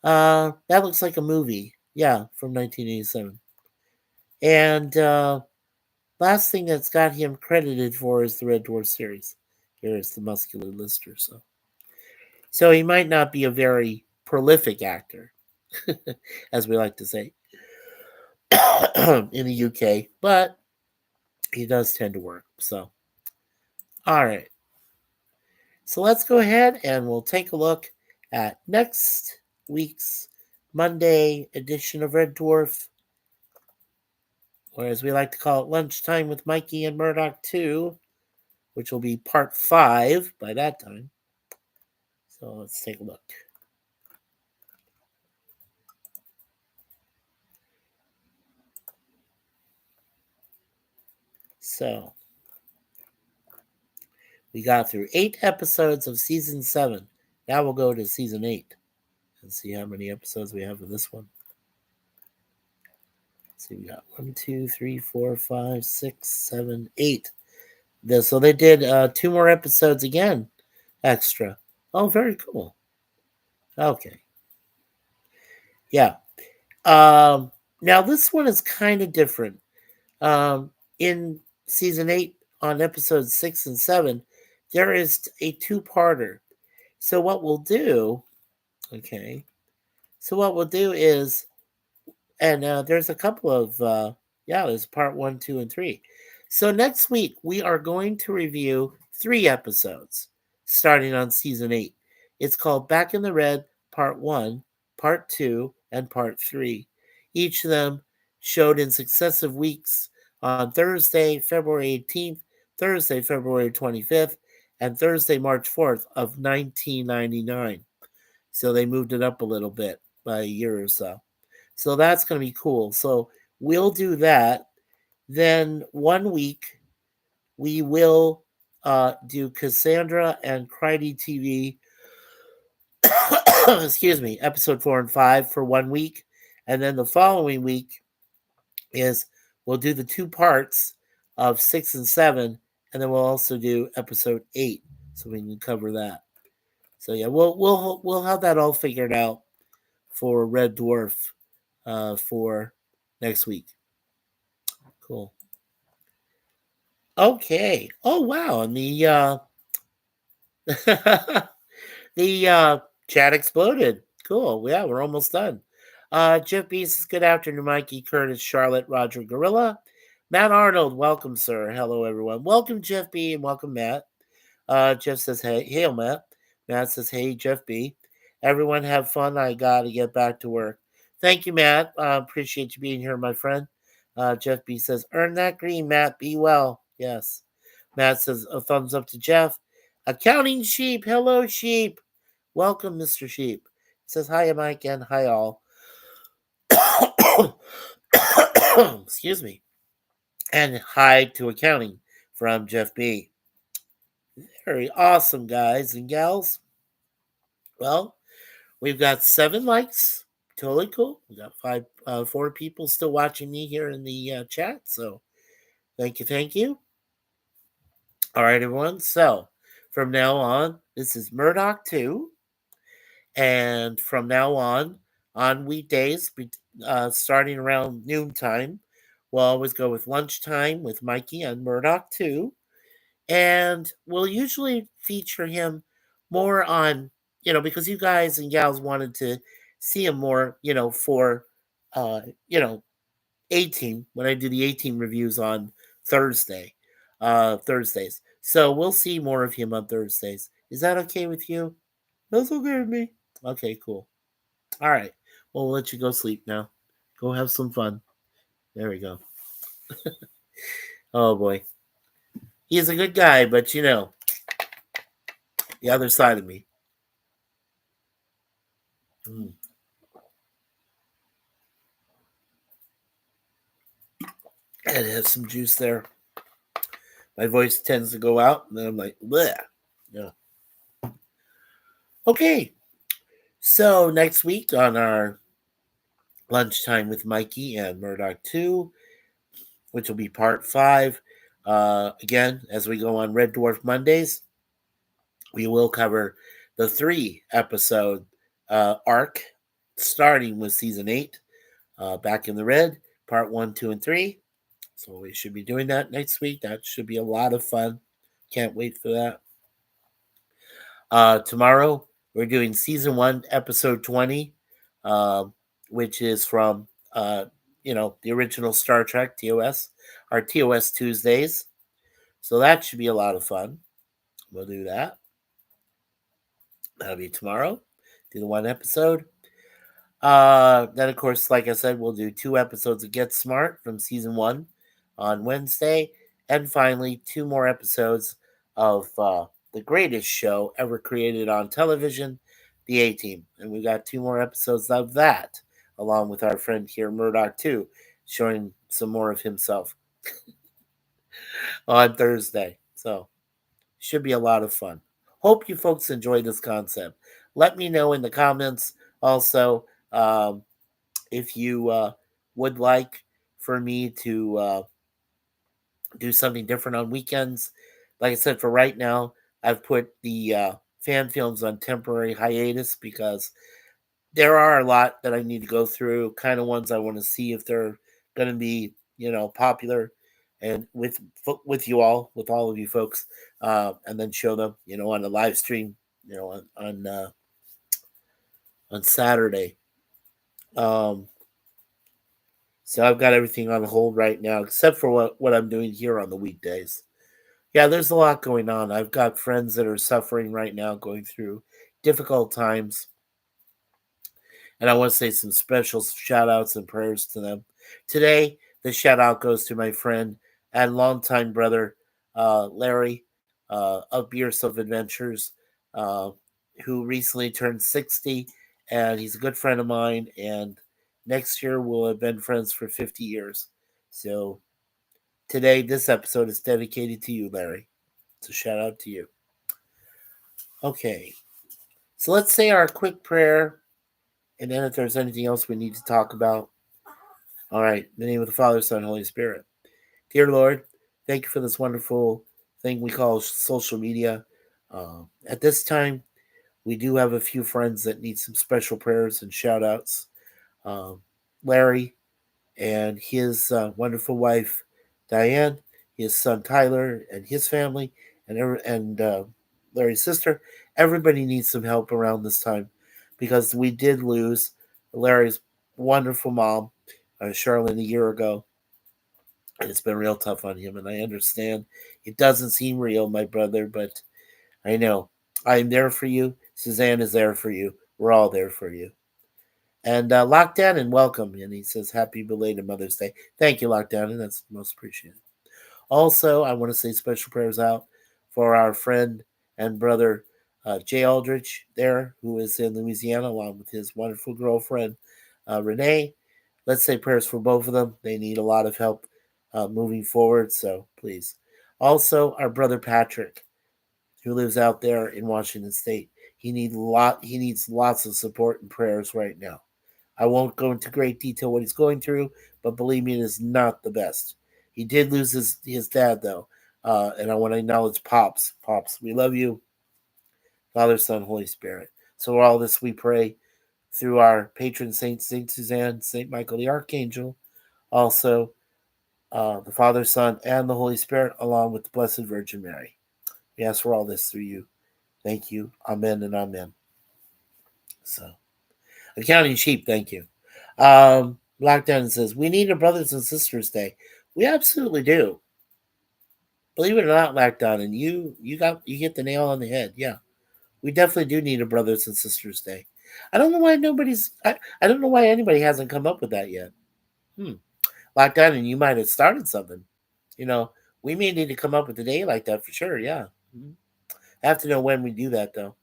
[SPEAKER 1] That looks like a movie. Yeah, from 1987. And last thing that's got him credited for is the Red Dwarf series. Here's the muscular Lister. So he might not be a very prolific actor, as we like to say, in the UK, but he does tend to work. So, all right. So let's go ahead and we'll take a look at next week's Monday edition of Red Dwarf, or as we like to call it, Lunchtime with Mikey and Murdock 2, which will be part 5 by that time. So let's take a look. So we got through 8 episodes of season 7. Now we'll go to season 8 and see how many episodes we have in this one. Let's see, we got 1, 2, 3, 4, 5, 6, 7, 8. So they did 2 more episodes again, extra. Oh, very cool. Okay. Yeah. Now this one is kind of different. In season 8, on episodes 6 and 7, there is a 2-parter. So what we'll do, is, and there's a couple of, there's part 1, 2, and 3. So next week, we are going to review 3 episodes starting on season 8. It's called Back in the Red, part 1, part 2, and part 3. Each of them showed in successive weeks on Thursday, February 18th, Thursday, February 25th, and Thursday, March 4th of 1999. So they moved it up a little bit by a year or so. So that's going to be cool. So we'll do that. Then 1 week, we will do Cassandra and Crydy TV, excuse me, episode 4 and 5 for 1 week. And then the following week we'll do the 2 parts of 6 and 7, and then we'll also do episode 8, so we can cover that. So yeah, we'll have that all figured out for Red Dwarf for next week. Cool. Okay. Oh wow, and the chat exploded. Cool. Yeah, we're almost done. Jeff B says, good afternoon, Mikey, Curtis, Charlotte, Roger, Gorilla. Matt Arnold, welcome, sir. Hello, everyone. Welcome, Jeff B, and welcome, Matt. Jeff says, hey, hail, Matt. Matt says, hey, Jeff B. Everyone have fun. I got to get back to work. Thank you, Matt. Appreciate you being here, my friend. Jeff B says, earn that green, Matt. Be well. Yes. Matt says, a thumbs up to Jeff. Accounting Sheep. Hello, Sheep. Welcome, Mr. Sheep. Says, hi, Mike, and hi, all. Excuse me. And hi to accounting from Jeff B. Very awesome, guys and gals. Well, we've got 7 likes. Totally cool. We got 4 people still watching me here in the chat. So thank you. All right, everyone. So from now on, this is Murdock 2. And from now on weekdays, starting around noontime, we'll always go with Lunchtime with Mikey and Murdock 2. And we'll usually feature him more on, because you guys and gals wanted to see him more, for, A-Team, when I do the A-Team reviews on Thursdays. So we'll see more of him on Thursdays. Is that okay with you? That's okay with me. Okay, cool. All right. Well, we'll let you go sleep now. Go have some fun. There we go. Oh boy, he's a good guy, but the other side of me. Mm. And have some juice there. My voice tends to go out, and then I'm like, bleh. Yeah. Okay. So next week on our Lunchtime with Mikey and Murdock 2, which will be part 5. Again, as we go on Red Dwarf Mondays, we will cover the 3 episode arc, starting with season 8, Back in the Red, part 1, 2, and 3. So we should be doing that next week. That should be a lot of fun. Can't wait for that. Tomorrow, we're doing season 1, episode 20, uh, which is from, the original Star Trek TOS, our TOS Tuesdays. So that should be a lot of fun. We'll do that. That'll be tomorrow. Do the 1 episode. Then, of course, like I said, we'll do 2 episodes of Get Smart from season 1 on Wednesday. And finally, 2 more episodes of the greatest show ever created on television, The A-Team. And we got 2 more episodes of that, along with our friend here, Murdock, too, showing some more of himself on Thursday. So, should be a lot of fun. Hope you folks enjoy this concept. Let me know in the comments also. If you would like for me to do something different on weekends. Like I said, for right now, I've put the fan films on temporary hiatus because there are a lot that I need to go through, kind of ones I want to see if they're going to be, popular, and with all of you folks, and then show them, on the live stream, on Saturday. Um, So I've got everything on hold right now, except for what I'm doing here on the weekdays. Yeah, there's a lot going on. I've got friends that are suffering right now, going through difficult times. And I want to say some special shout outs and prayers to them. Today, the shout out goes to my friend and longtime brother, Larry, of Beers of Adventures, uh, who recently turned 60. And he's a good friend of mine. And next year, we'll have been friends for 50 years. So today, this episode is dedicated to you, Larry. So shout out to you. Okay. So let's say our quick prayer. And then if there's anything else we need to talk about. All right. In the name of the Father, Son, Holy Spirit. Dear Lord, thank you for this wonderful thing we call social media. At this time, we do have a few friends that need some special prayers and shout outs. Larry and his wonderful wife, Diane, his son, Tyler, and his family, and Larry's sister. Everybody needs some help around this time because we did lose Larry's wonderful mom, Charlene, a year ago. And it's been real tough on him. And I understand it doesn't seem real, my brother, but I know I'm there for you. Suzanne is there for you. We're all there for you. And Lockdown and welcome. And he says, Happy belated Mother's Day. Thank you, Lockdown. And that's most appreciated. Also, I want to say special prayers out for our friend and brother, Jay Aldrich, there, who is in Louisiana, along with his wonderful girlfriend, Renee. Let's say prayers for both of them. They need a lot of help moving forward, so please. Also, our brother Patrick, who lives out there in Washington State. He needs lots of support and prayers right now. I won't go into great detail what he's going through, but believe me, it is not the best. He did lose his dad though, and I want to acknowledge Pops. Pops, we love you, Father, Son, Holy Spirit. So all this we pray through our patron saints, Saint Suzanne, Saint Michael the Archangel, also the Father, Son, and the Holy Spirit, along with the Blessed Virgin Mary. We ask for all this through you. Thank you. Amen and amen. So, accounting sheep, thank you. Lockdown says, we need a Brothers and Sisters Day. We absolutely do. Believe it or not, Lockdown, and you hit the nail on the head. Yeah, we definitely do need a Brothers and Sisters Day. I don't know why I don't know why anybody hasn't come up with that yet. Hmm. Lockdown, and you might have started something. You know, we may need to come up with a day like that for sure. Yeah. Mhm. I have to know when we do that though.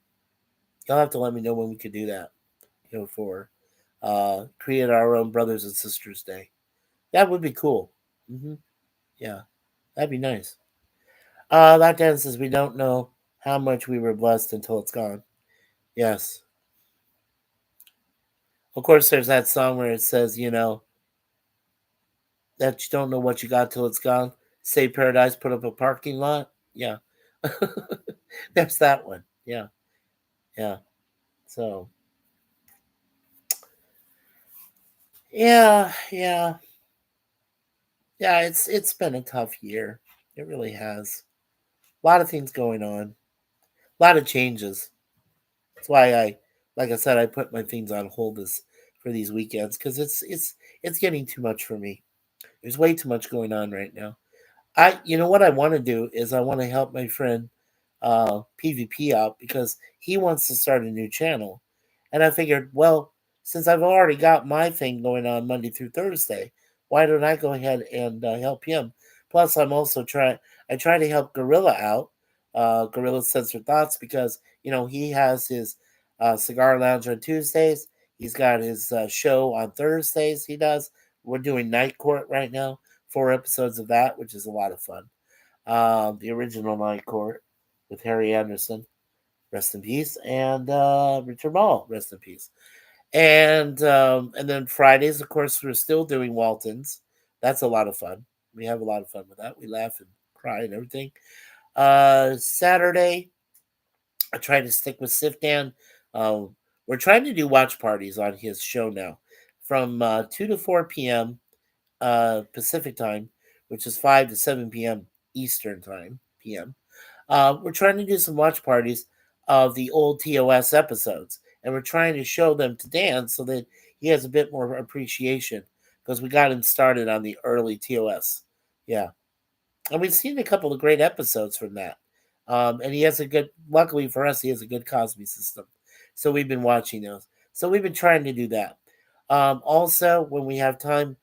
[SPEAKER 1] You'll have to let me know when we could do that. For create our own brothers and sisters day. That would be cool. Hmm. Yeah, that'd be nice. Lockdown says we don't know how much we were blessed until it's gone. Yes. Of course, there's that song where it says, that you don't know what you got till it's gone. Say Paradise put up a parking lot. Yeah. There's that one. Yeah. Yeah. So, yeah, yeah. Yeah, it's been a tough year. It really has. A lot of things going on. A lot of changes. That's why like I said, I put my things on hold this for these weekends because it's getting too much for me. There's way too much going on right now. What I want to do is I want to help my friend PvP out because he wants to start a new channel, and I figured, well, since I've already got my thing going on Monday through Thursday, why don't I go ahead and help him? Plus, I try to help Gorilla out, Gorilla Censored Thoughts, because he has his cigar lounge on Tuesdays. He's got his show on Thursdays. He does. We're doing Night Court right now, 4 episodes of that, which is a lot of fun. The original Night Court with Harry Anderson, rest in peace, and Richard Ball, rest in peace. And then Fridays, of course, we're still doing Waltons. That's a lot of fun. We have a lot of fun with that. We laugh and cry and everything. Saturday, I try to stick with Sifdan. We're trying to do watch parties on his show now, from 2 to 4 p.m. Pacific time, which is 5 to 7 p.m. Eastern time p.m. We're trying to do some watch parties of the old TOS episodes, and we're trying to show them to Dan so that he has a bit more appreciation because we got him started on the early TOS. Yeah, and we've seen a couple of great episodes from that. And he has a good, luckily for us, he has a good Cosby system. So we've been watching those. So we've been trying to do that. Also, when I have time,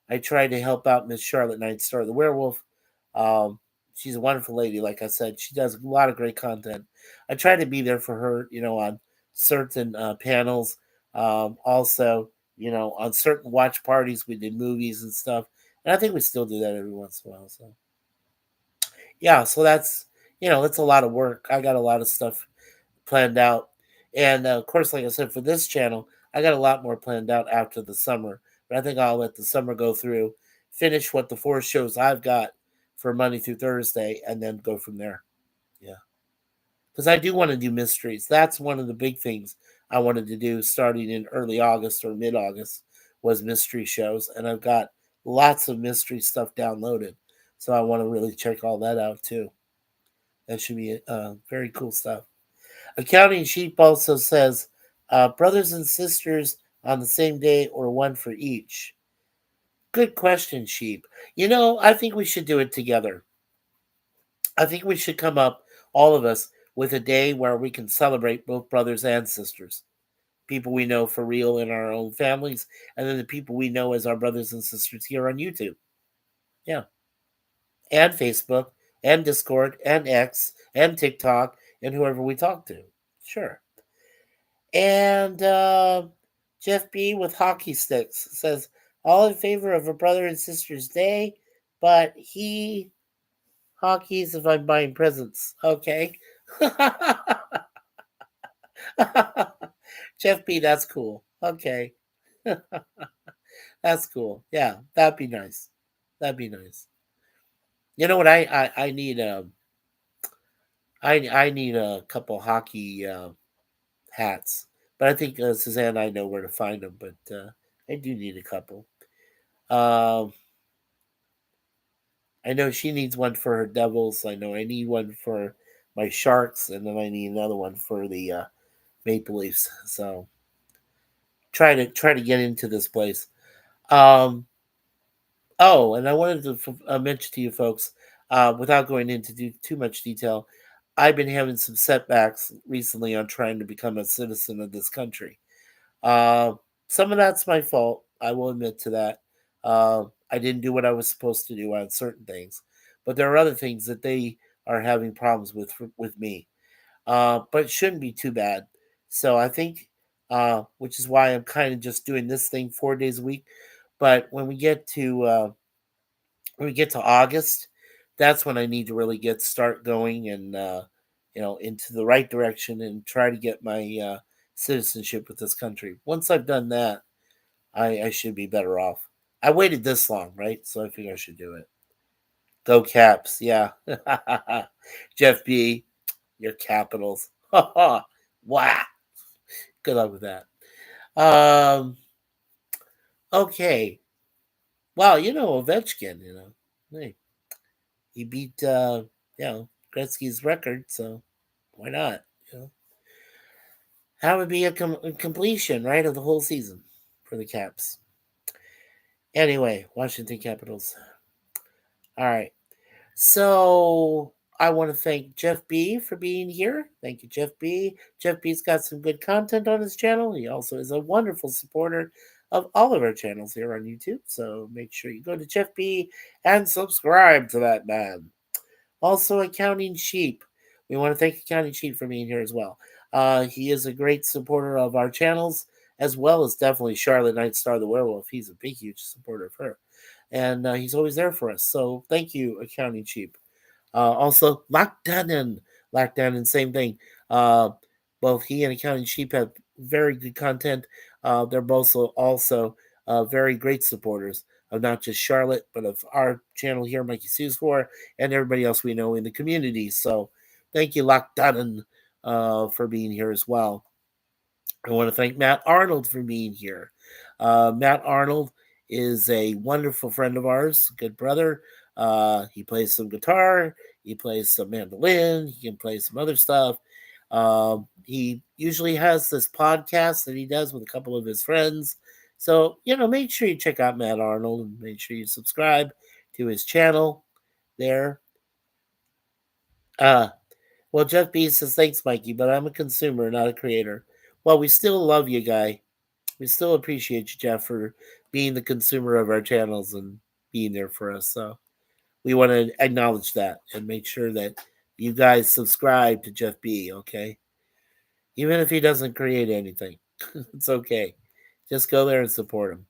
[SPEAKER 1] I try to help out Miss Charlotte Night Star, the werewolf. Um, she's a wonderful lady. Like I said, she does a lot of great content. I try to be there for her, on certain panels. Also, on certain watch parties, we did movies and stuff. And I think we still do that every once in a while. So yeah, so that's a lot of work. I got a lot of stuff planned out, and of course, like I said, for this channel, I got a lot more planned out after the summer. But I think I'll let the summer go through, finish what the 4 shows I've got for Monday through Thursday, and then go from there. Yeah, because I do want to do mysteries. That's one of the big things I wanted to do starting in early August or mid August was mystery shows, and I've got lots of mystery stuff downloaded. So I want to really check all that out too. That should be very cool stuff. Accounting Sheep also says brothers and sisters on the same day or one for each. Good question, Sheep. I think we should do it together. I think we should come up, all of us, with a day where we can celebrate both brothers and sisters. People we know for real in our own families, and then the people we know as our brothers and sisters here on YouTube. Yeah. And Facebook, and Discord, and X, and TikTok, and whoever we talk to. Sure. And Jeff B with hockey sticks says, all in favor of a brother and sister's day, but he hockey's if I'm buying presents. Okay. Jeff B, that's cool. Okay. That's cool. Yeah, that'd be nice. That'd be nice. You know what I need I need a couple hockey hats. But I think Suzanne and I know where to find them, but I do need a couple. Um I know she needs one for her Devils. I know I need one for my Sharks, and then I need another one for the Maple Leafs. So try to get into this place. Um, oh, and I wanted to mention to you folks, without going into too much detail, I've been having some setbacks recently on trying to become a citizen of this country. Uh, some of that's my fault. I will admit to that. I didn't do what I was supposed to do on certain things, but there are other things that they are having problems with me. But it shouldn't be too bad. So I think, which is why I'm kind of just doing this thing 4 days a week. But when we get to August, that's when I need to really get start going and into the right direction and try to get my citizenship with this country. Once I've done that, I should be better off. I waited this long, right? So I figure I should do it. Go Caps, yeah. Jeff B, your Capitals. Wow. Good luck with that. Um. Okay. Wow. Ovechkin. Hey, he beat Gretzky's record, so why not? That would be a completion, right, of the whole season for the Caps. Anyway, Washington Capitals. All right. So I want to thank Jeff B for being here. Thank you, Jeff B. Jeff B's got some good content on his channel. He also is a wonderful supporter of all of our channels here on YouTube. So make sure you go to Jeff B and subscribe to that man. Also, Accounting Sheep. We want to thank Accounting Sheep for being here as well. He is a great supporter of our channels, as well as definitely Charlotte Nightstar the Werewolf. He's a big, huge supporter of her. And he's always there for us. So thank you, Accounting Sheep. Also, Lockdown, same thing. Both he and Accounting Sheep have very good content. They're both also very great supporters of not just Charlotte, but of our channel here, MikeySuzeFour, and everybody else we know in the community. So thank you, Lockdown, for being here as well. I want to thank Matt Arnold for being here. Matt Arnold is a wonderful friend of ours, good brother. He plays some guitar, he plays some mandolin, he can play some other stuff. He usually has this podcast that he does with a couple of his friends. So, make sure you check out Matt Arnold and make sure you subscribe to his channel there. Uh, well, Jeff B says, thanks, Mikey, but I'm a consumer, not a creator. Well, we still love you, guy. We still appreciate you, Jeff, for being the consumer of our channels and being there for us. So we want to acknowledge that and make sure that you guys subscribe to Jeff B, okay? Even if he doesn't create anything, it's okay. Just go there and support him.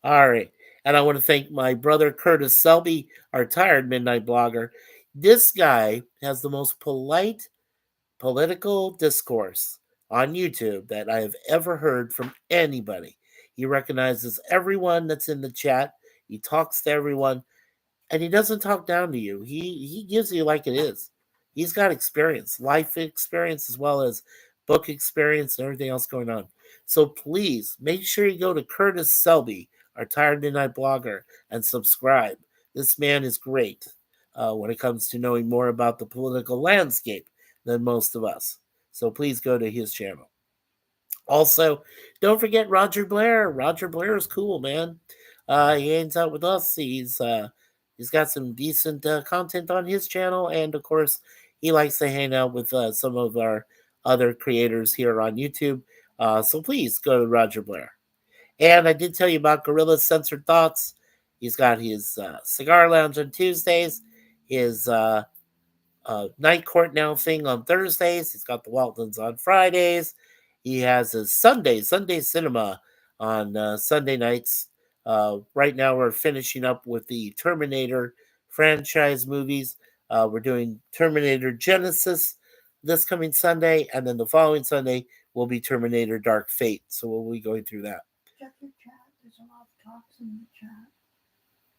[SPEAKER 1] All right. And I want to thank my brother Curtis Selby, our tired midnight blogger. This guy has the most polite political discourse on YouTube that I have ever heard from anybody. He recognizes everyone that's in the chat. He talks to everyone, and he doesn't talk down to you. He gives you like it is. He's got experience, life experience, as well as book experience and everything else going on. So please make sure you go to Curtis Selby, our Tired Midnight blogger, and subscribe. This man is great when it comes to knowing more about the political landscape than most of us. So please go to his channel. Also, don't forget Roger Blair. Roger Blair is cool, man. He hangs out with us. He's got some decent content on his channel, and of course, he likes to hang out with some of our other creators here on YouTube. So please go to Roger Blair. And I did tell you about Gorilla's Censored Thoughts. He's got his cigar lounge on Tuesdays, his night court now thing on Thursdays. He's got the Waltons on Fridays. He has his Sunday cinema on Sunday nights. Right now, we're finishing up with the Terminator franchise movies. We're doing Terminator Genesis this coming Sunday, and then the following Sunday will be Terminator Dark Fate. So we'll be going through that.
[SPEAKER 2] Check your chat. There's a lot of talks in the chat.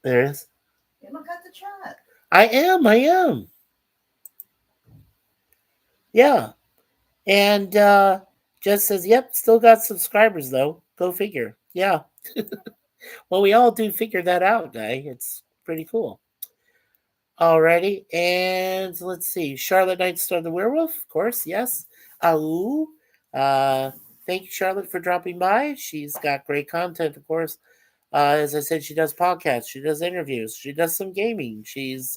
[SPEAKER 1] There is?
[SPEAKER 2] Yeah, look at the chat.
[SPEAKER 1] I am. Yeah. And Jess says, yep, still got subscribers though. Go figure. Yeah. Well, we all do figure that out, guy. It's pretty cool. Alrighty. And let's see. Charlotte Nightstar the Werewolf, of course, yes. Thank you, Charlotte, for dropping by. She's got great content, of course. As I said, she does podcasts, she does interviews, she does some gaming. She's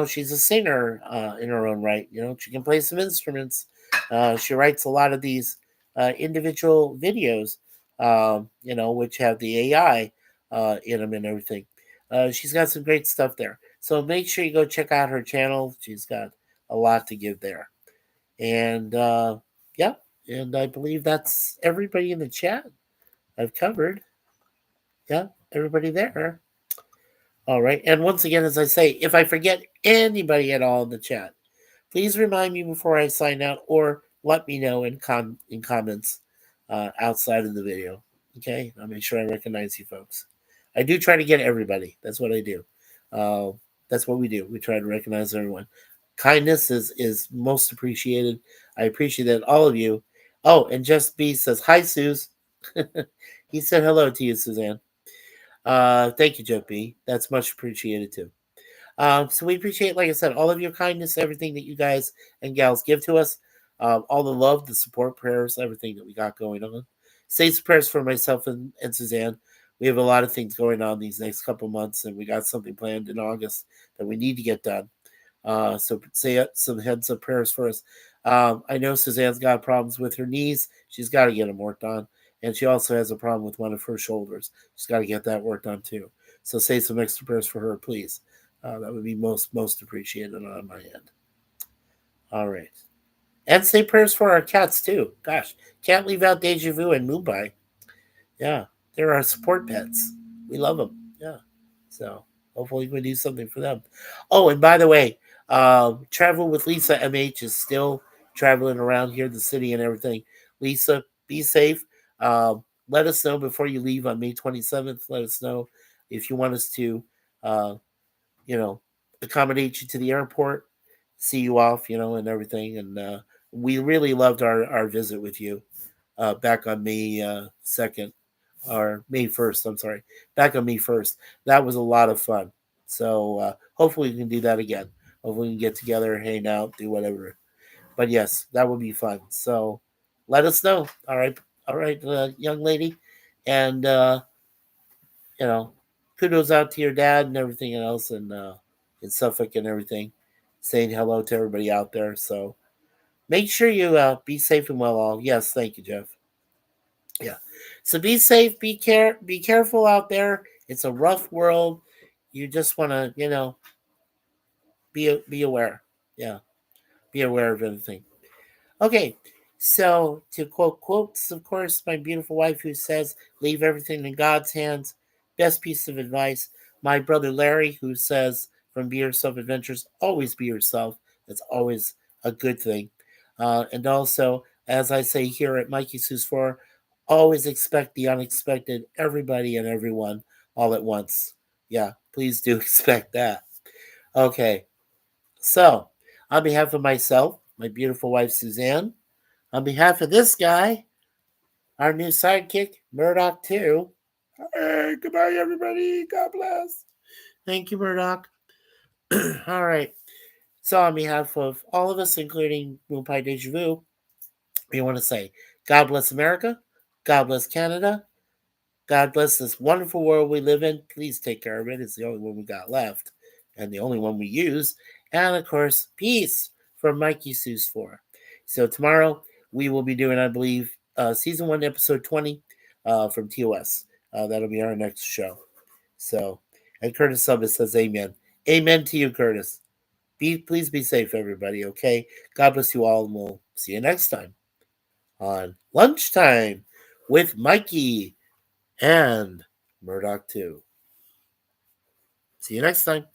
[SPEAKER 1] she's a singer in her own right. She can play some instruments. She writes a lot of these individual videos, which have the AI in them and everything. She's got some great stuff there. So make sure you go check out her channel. She's got a lot to give there. And yeah, and I believe that's everybody in the chat I've covered. Yeah, everybody there. All right. And once again, as I say, if I forget anybody at all in the chat, please remind me before I sign out or let me know in comments outside of the video. Okay? I'll make sure I recognize you folks. I do try to get everybody. That's what I do. Uh, that's what we do. We try to recognize everyone. Kindness is most appreciated. I appreciate that all of you. Oh, and Just B says, hi, Suze. He said hello to you, Suzanne. Thank you, Jeff B. That's much appreciated too. So we appreciate, like I said, all of your kindness, everything that you guys and gals give to us, all the love, the support, prayers, everything that we got going on. Say some prayers for myself and Suzanne. We have a lot of things going on these next couple months, and we got something planned in August that we need to get done. So say some heads up prayers for us. I know Suzanne's got problems with her knees. She's got to get them worked on. And she also has a problem with one of her shoulders. She's got to get that worked on too. So say some extra prayers for her, please. That would be most appreciated on my end. All right. And say prayers for our cats too. Gosh, can't leave out Deja Vu and Mumbai. Yeah, they're our support pets. We love them. Yeah. So hopefully we can do something for them. Oh, and by the way, Travel with Lisa MH is still traveling around here, the city and everything. Lisa, be safe. Let us know before you leave on May 27th. Let us know if you want us to, uh, accommodate you to the airport, see you off, and everything. And we really loved our visit with you back on May 2nd or May 1st. I'm sorry, back on May 1st. That was a lot of fun. So hopefully we can do that again. Hopefully we can get together, hang out, do whatever. But yes, that would be fun. So let us know. All right, young lady, and you know, kudos out to your dad and everything else, and in Suffolk and everything. Saying hello to everybody out there. So make sure you be safe and well. All yes, thank you, Jeff. Yeah. So be safe, be careful out there. It's a rough world. You just want to, be aware. Yeah, be aware of everything. Okay. So to quote quotes, of course, my beautiful wife who says, "Leave everything in God's hands." Best piece of advice. My brother Larry who says, "From Be Yourself Adventures, always be yourself." That's always a good thing. And also, as I say here at MikeySuzeFour, always expect the unexpected, everybody and everyone all at once. Yeah, please do expect that. Okay, so on behalf of myself, my beautiful wife Suzanne, on behalf of this guy, our new sidekick, Murdock, too. Hey, goodbye, everybody. God bless. Thank you, Murdock. All right. So, on behalf of all of us, including Moonpie Deja Vu, we want to say God bless America, God bless Canada, God bless this wonderful world we live in. Please take care of it. It's the only one we got left and the only one we use. And of course, peace from MikeySuzeFour. So tomorrow we will be doing, I believe, season 1, episode 20 from TOS. That'll be our next show. So, and Curtis Summit says amen. Amen to you, Curtis. Please be safe, everybody, okay? God bless you all, and we'll see you next time on Lunchtime with Mikey and Murdock too. See you next time.